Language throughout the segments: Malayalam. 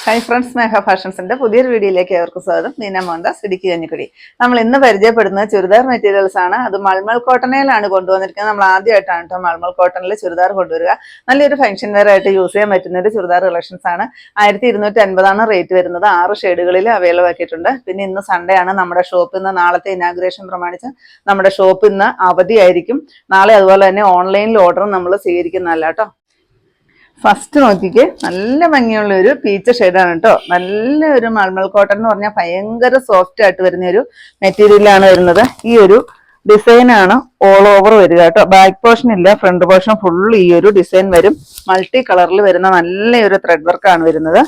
ഹായ് ഫ്രണ്ട്സ്, സ്നേഹ ഫാഷൻസിന്റെ പുതിയൊരു വീഡിയോയിലേക്ക് ഏവർക്കും സ്വാഗതം. നീന മോഹൻദാസ്, ഇടുക്കി കഞ്ഞിക്കുടി. നമ്മൾ ഇന്ന് പരിചയപ്പെടുന്നത് ചുരിദാർ മെറ്റീരിയൽസ് ആണ്. അത് മൾമൽ കോട്ടണിലാണ് കൊണ്ടുവന്നിരിക്കുന്നത്. നമ്മൾ ആദ്യമായിട്ടാണ് കേട്ടോ മൾമൽ കോട്ടണിൽ ചുരിദാർ കൊണ്ടുവരിക. നല്ലൊരു ഫംഗ്ഷൻ വെയർ ആയിട്ട് യൂസ് ചെയ്യാൻ പറ്റുന്ന ഒരു ചുരിദാർ കളക്ഷൻസ് ആണ്. 1250 റേറ്റ് വരുന്നത്. 6 ഷെയ്ഡുകളിൽ അവൈലബിൾ ആക്കിയിട്ടുണ്ട്. പിന്നെ ഇന്ന് സൺഡേ ആണ്. നമ്മുടെ ഷോപ്പിൽ നിന്ന് നാളത്തെ ഇനാഗുറേഷൻ പ്രമാണിച്ച് നമ്മുടെ ഷോപ്പിൽ നിന്ന് അവധിയായിരിക്കും. നാളെ അതുപോലെ തന്നെ ഓൺലൈനിൽ ഓർഡർ നമ്മൾ സ്വീകരിക്കുന്നതല്ല കേട്ടോ. ഫസ്റ്റ് നോക്കിക്ക്, നല്ല ഭംഗിയുള്ള ഒരു പീച്ച് ഷെയ്ഡാണ് കേട്ടോ. നല്ലൊരു മൾമൽ കോട്ടൺ എന്ന് പറഞ്ഞാൽ ഭയങ്കര സോഫ്റ്റ് ആയിട്ട് വരുന്ന ഒരു മെറ്റീരിയലാണ് വരുന്നത്. ഈ ഒരു ഡിസൈനാണ് ഓൾ ഓവർ വരിക കേട്ടോ. ബാക്ക് പോർഷൻ ഇല്ല, ഫ്രണ്ട് പോർഷൻ ഫുൾ ഈ ഒരു ഡിസൈൻ വരും. മൾട്ടി കളറിൽ വരുന്ന നല്ലൊരു ത്രെഡ് വർക്കാണ് വരുന്നത്.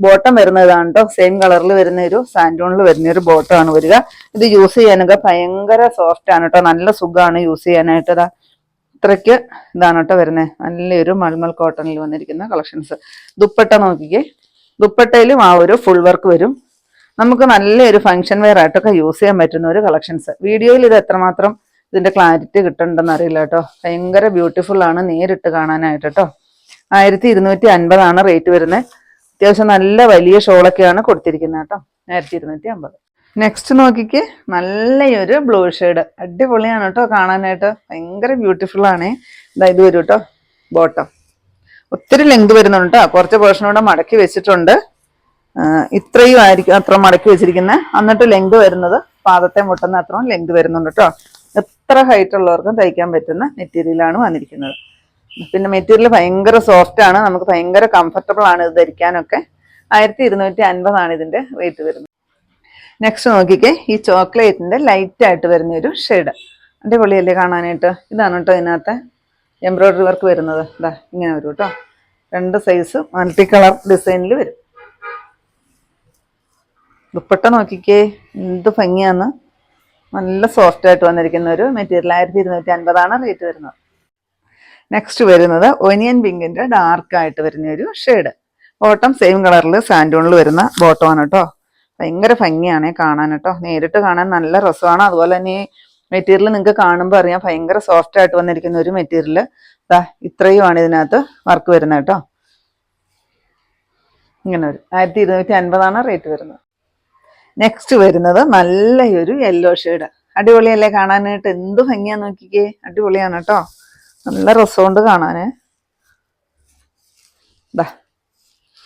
ബോട്ടം വരുന്നതാണ് കേട്ടോ. സെയിം കളറിൽ വരുന്ന ഒരു സാൻഡൂണിൽ വരുന്ന ഒരു ബോട്ടമാണ് വരിക. ഇത് യൂസ് ചെയ്യാനൊക്കെ ഭയങ്കര സോഫ്റ്റ് ആണ് കേട്ടോ. നല്ല സുഖമാണ് യൂസ് ചെയ്യാനായിട്ട്. ഇത്രയ്ക്ക് ഇതാണ് കേട്ടോ വരുന്നത്. നല്ലൊരു മൾമൽ കോട്ടണിൽ വന്നിരിക്കുന്ന കളക്ഷൻസ്. ദുപ്പട്ട നോക്കിക്കേ, ദുപ്പട്ടയിലും ആ ഒരു ഫുൾ വർക്ക് വരും. നമുക്ക് നല്ലൊരു ഫംഗ്ഷൻ വെയർ ആയിട്ടൊക്കെ യൂസ് ചെയ്യാൻ പറ്റുന്ന ഒരു കളക്ഷൻസ്. വീഡിയോയിൽ ഇത് എത്രമാത്രം ഇതിന്റെ ക്ലാരിറ്റി കിട്ടുന്നുണ്ടെന്ന് അറിയില്ല കേട്ടോ. ഭയങ്കര ബ്യൂട്ടിഫുൾ ആണ് നേരിട്ട് കാണാനായിട്ട് കേട്ടോ. 1250 റേറ്റ് വരുന്നത്. അത്യാവശ്യം നല്ല വലിയ ഷോളൊക്കെയാണ് കൊടുത്തിരിക്കുന്നത് കേട്ടോ. 1250. നെക്സ്റ്റ് നോക്കിക്ക്, നല്ലൊരു ബ്ലൂ ഷെയ്ഡ്. അടിപൊളിയാണ് കേട്ടോ കാണാനായിട്ട്. ഭയങ്കര ബ്യൂട്ടിഫുൾ ആണ്. ഇത് വരും കേട്ടോ ബോട്ടം. ഒത്തിരി ലെങ്ത് വരുന്നുണ്ട് കേട്ടോ. കുറച്ച് പോർഷനോടെ മടക്കി വെച്ചിട്ടുണ്ട്. ഇത്രയും ആയിരിക്കും അത്ര മടക്കി വെച്ചിരിക്കുന്നത്. എന്നിട്ട് ലെങ്ത് വരുന്നത് പാദത്തെ മുട്ടുന്ന അത്രയും ലെങ്ത് വരുന്നുണ്ട് കേട്ടോ. എത്ര ഹൈറ്റ് ഉള്ളവർക്കും തയ്ക്കാൻ പറ്റുന്ന മെറ്റീരിയലാണ് വന്നിരിക്കുന്നത്. പിന്നെ മെറ്റീരിയൽ ഭയങ്കര സോഫ്റ്റ് ആണ്. നമുക്ക് ഭയങ്കര കംഫർട്ടബിൾ ആണ് ഇത് ധരിക്കാനൊക്കെ. 1250 ഇതിന്റെ റേറ്റ് വരുന്നത്. നെക്സ്റ്റ് നോക്കിക്കേ, ഈ ചോക്ലേറ്റിന്റെ ലൈറ്റ് ആയിട്ട് വരുന്ന ഒരു ഷെയ്ഡ്. അടിപൊളിയല്ലേ കാണാനായിട്ട്. ഇതാണ് കേട്ടോ ഇതിനകത്തെ എംബ്രോയിഡറി വർക്ക് വരുന്നത്. ഇതാ ഇങ്ങനെ വരും കേട്ടോ. 2 സൈസ് മൾട്ടി കളർ ഡിസൈനിൽ വരും. ദുപ്പട്ട നോക്കിക്കേ, എന്ത് ഭംഗിയാന്ന്. നല്ല സോഫ്റ്റ് ആയിട്ട് വന്നിരിക്കുന്ന ഒരു മെറ്റീരിയൽ. 1250 റേറ്റ് വരുന്നത്. നെക്സ്റ്റ് വരുന്നത് ഒനിയൻ പിങ്കിന്റെ ഡാർക്ക് ആയിട്ട് വരുന്ന ഒരു ഷെയ്ഡ്. ബോട്ടം സെയിം കളറിൽ സാൻഡൂണിൽ വരുന്ന ബോട്ടമാണ് കേട്ടോ. ഭയങ്കര ഭംഗിയാണ് കാണാൻ കേട്ടോ. നേരിട്ട് കാണാൻ നല്ല രസമാണ്. അതുപോലെ തന്നെ ഈ മെറ്റീരിയൽ നിങ്ങൾക്ക് കാണുമ്പോൾ അറിയാം ഭയങ്കര സോഫ്റ്റ് ആയിട്ട് വന്നിരിക്കുന്ന ഒരു മെറ്റീരിയൽ. ഇത്രയുമാണ് ഇതിനകത്ത് വർക്ക് വരുന്നത് കേട്ടോ. ഇങ്ങനെ വരും. 1250 റേറ്റ് വരുന്നത്. നെക്സ്റ്റ് വരുന്നത് നല്ലൊരു യെല്ലോ ഷെയ്ഡ്. അടിപൊളിയല്ലേ കാണാനായിട്ട്. എന്ത് ഭംഗിയാന്ന് നോക്കിക്കേ. അടിപൊളിയാണ് കേട്ടോ. നല്ല രസമുണ്ട് കാണാന്.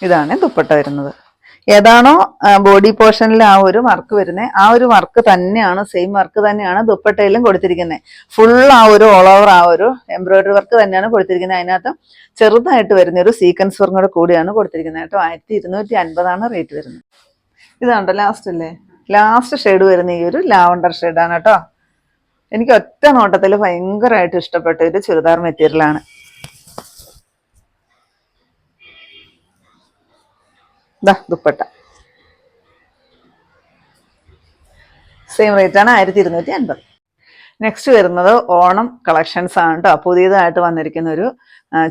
ഇതാണ് ദുപ്പട്ട വരുന്നത്. ഏതാണോ ബോഡി പോർഷനിൽ ആ ഒരു വർക്ക് വരുന്നത്, ആ ഒരു വർക്ക് തന്നെയാണ്, സെയിം വർക്ക് തന്നെയാണ് ദുപ്പട്ടയിലും കൊടുത്തിരിക്കുന്നത്. ഫുൾ ആ ഒരു ഓൾ ഓവർ ആ ഒരു എംബ്രോയിഡറി വർക്ക് തന്നെയാണ് കൊടുത്തിരിക്കുന്നത്. അതിനകത്ത് ചെറുതായിട്ട് വരുന്ന ഒരു സീക്വൻസ് വർക്കും കൂടിയാണ് കൊടുത്തിരിക്കുന്നത് കേട്ടോ. 1250 റേറ്റ് വരുന്നത്. ഇതാണ്ടോ ലാസ്റ്റ് അല്ലേ, ലാസ്റ്റ് ഷെയ്ഡ് വരുന്ന ഈ ഒരു ലാവണ്ടർ ഷെയ്ഡാണ് കേട്ടോ. എനിക്ക് ഒറ്റ നോട്ടത്തിൽ ഭയങ്കരമായിട്ട് ഇഷ്ടപ്പെട്ട ഒരു ചുരിദാർ മെറ്റീരിയലാണ്. ദുപ്പട്ട സെയിം റേറ്റ് ആണ്. 1250. നെക്സ്റ്റ് വരുന്നത് ഓണം കളക്ഷൻസ് ആണ് കേട്ടോ. പുതിയതായിട്ട് വന്നിരിക്കുന്ന ഒരു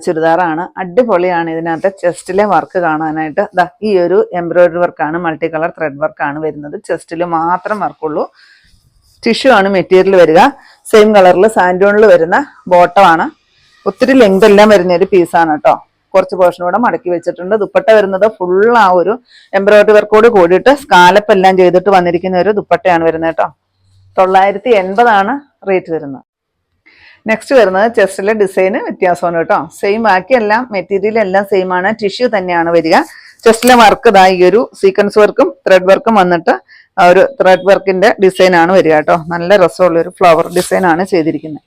ചുരിദാറാണ്. അടിപൊളിയാണ്. ഇതിനകത്ത് ചെസ്റ്റിലെ വർക്ക് കാണാനായിട്ട്. ഈ ഒരു എംബ്രോയിഡറി വർക്കാണ്, മൾട്ടി കളർ ത്രെഡ് വർക്കാണ് വരുന്നത്. ചെസ്റ്റിൽ മാത്രം വർക്കുള്ളൂ. ടിഷ്യൂ ആണ് മെറ്റീരിയൽ വരിക. സെയിം കളറിൽ സാൻഡൂണിൽ വരുന്ന ബോട്ടമാണ്. ഒത്തിരി ലെങ്ത് എല്ലാം വരുന്ന ഒരു പീസാണ് കേട്ടോ. കുറച്ച് പോർഷനോടെ മടക്കി വെച്ചിട്ടുണ്ട്. ദുപ്പട്ട വരുന്നത് ഫുൾ ആ ഒരു എംബ്രോയിഡറി വർക്കോട് കൂടിയിട്ട് സ്കാലപ്പ് എല്ലാം ചെയ്തിട്ട് വന്നിരിക്കുന്ന ഒരു ദുപ്പട്ടയാണ് വരുന്നത് കേട്ടോ. 980 റേറ്റ് വരുന്നത്. നെക്സ്റ്റ് വരുന്നത് ചെസ്റ്റിലെ ഡിസൈന് വ്യത്യാസമാണ് കേട്ടോ. സെയിം ബാക്കിയെല്ലാം മെറ്റീരിയൽ എല്ലാം സെയിം ആണ്. ടിഷ്യൂ തന്നെയാണ് വരിക. ചെസ്റ്റിലെ വർക്ക് ഈ ഒരു സീക്വൻസ് വർക്കും ത്രെഡ് വർക്കും വന്നിട്ട് ആ ഒരു ത്രെഡ് വർക്കിന്റെ ഡിസൈൻ ആണ് വരിക കേട്ടോ. നല്ല രസമുള്ള ഒരു ഫ്ലവർ ഡിസൈൻ ആണ് ചെയ്തിരിക്കുന്നത്.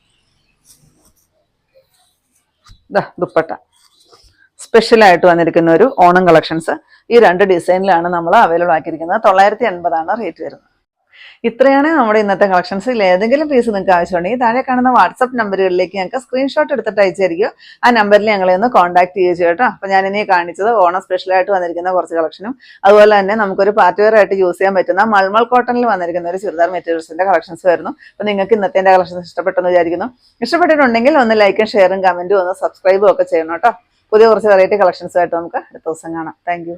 ദുപ്പട്ട സ്പെഷ്യലായിട്ട് വന്നിരിക്കുന്ന ഒരു ഓണം കളക്ഷൻസ്. ഈ 2 ഡിസൈനിലാണ് നമ്മൾ അവൈലബിൾ ആക്കിയിരിക്കുന്നത്. 980 റേറ്റ് വരുന്നത്. ഇത്രയാണ് നമ്മുടെ ഇന്നത്തെ കളക്ഷൻസിൽ. ഏതെങ്കിലും പീസ് നിങ്ങൾക്ക് ആവശ്യമുണ്ടെങ്കിൽ താഴെ കാണുന്ന വാട്സപ്പ് നമ്പറുകളിലേക്ക് ഞങ്ങൾക്ക് സ്ക്രീൻഷോട്ട് എടുത്തിട്ട് അയച്ചായിരിക്കും. ആ നമ്പറിൽ ഞങ്ങളെ ഒന്ന് കോൺടാക്ട് ചെയ്യുക കേട്ടോ. അപ്പോൾ ഞാനിനി കാണിച്ചത് ഓണം സ്പെഷ്യലായിട്ട് വന്നിരിക്കുന്ന കുറച്ച് കളക്ഷനും അതുപോലെ തന്നെ നമുക്കൊരു പാർട്ടി വെയർ ആയിട്ട് യൂസ് ചെയ്യാൻ പറ്റുന്ന മൾമൽ കോട്ടണിൽ വന്നിരിക്കുന്ന ഒരു ചുരിദാർ മെറ്റീരിയൽസിന്റെ കളക്ഷൻസ് വരുന്നു. അപ്പോൾ നിങ്ങൾക്ക് ഇന്നത്തെ കളക്ഷൻസ് ഇഷ്ടപ്പെട്ടെന്ന് വിചാരിക്കുന്നു. ഇഷ്ടപ്പെട്ടിട്ടുണ്ടെങ്കിൽ ഒന്ന് ലൈക്കും ഷെയറും കമന്റും ഒന്ന് സബ്സ്ക്രൈബും ഒക്കെ ചെയ്യണം കേട്ടോ. പുതിയ കുറച്ച് വെറൈറ്റി കളക്ഷൻസ് ആയിട്ട് നമുക്ക് അടുത്ത ദിവസം കാണാം. Thank you.